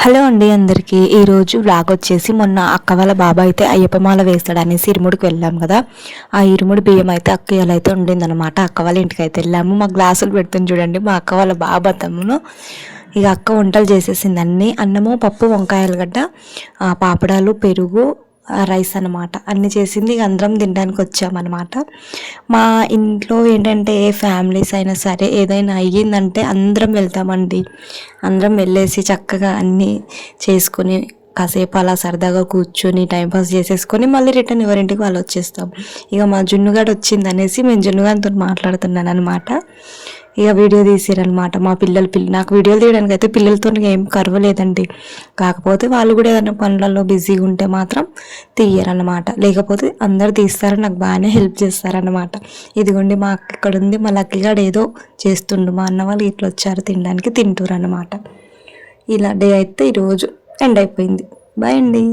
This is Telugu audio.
హలో అండి అందరికీ. ఈరోజు వ్లాగ్ వచ్చేసి మొన్న అక్క వాళ్ళ బాబా అయితే అయ్యప్పమాల వేస్తాడనేసి ఇరుముడికి వెళ్ళాం కదా. ఆ ఇరుముడి బియ్యం అయితే అక్క అయితే ఉండిందనమాట. అక్క వాళ్ళ ఇంటికి అయితే వెళ్ళాము. మా గ్లాసులు పెడుతుంది చూడండి మా అక్క వాళ్ళ బాబా తమ్మును. ఇక అక్క వంటలు చేసేసింది అన్నీ, అన్నము పప్పు వంకాయ ఆలుగడ్డ పాపడాలు పెరుగు రైస్ అనమాట అన్నీ చేసింది. ఇక అందరం తినడానికి వచ్చామన్నమాట. మా ఇంట్లో ఏంటంటే ఏ ఫ్యామిలీస్ అయినా సరే ఏదైనా అయ్యిందంటే అందరం వెళ్తామండి. అందరం వెళ్ళేసి చక్కగా అన్నీ చేసుకొని కాసేపు అలా సరదాగా కూర్చొని టైంపాస్ చేసేసుకొని మళ్ళీ రిటర్న్ ఎవరింటికి వాళ్ళు వచ్చేస్తాం. ఇక మా జున్నుగాడు వచ్చింది అనేసి మేము జున్నుగాడితో మాట్లాడుతున్నాను అనమాట. ఇక వీడియో తీసారనమాట మా నాకు వీడియోలు తీయడానికి అయితే పిల్లలతో ఏం కరవలేదండి. కాకపోతే వాళ్ళు కూడా ఏదైనా పనులలో బిజీగా ఉంటే మాత్రం తీయరన్నమాట. లేకపోతే అందరు తీస్తారు, నాకు బాగానే హెల్ప్ చేస్తారనమాట. ఇదిగోండి మా అక్క ఇక్కడ ఉంది, మా లక్కీగాడు ఏదో చేస్తుండు. మా అన్న వాళ్ళు ఇట్లా వచ్చారు తినడానికి, తింటారు అనమాట. ఇలా డే అయితే ఈరోజు ఎండ్ అయిపోయింది. బాయ్ అండి.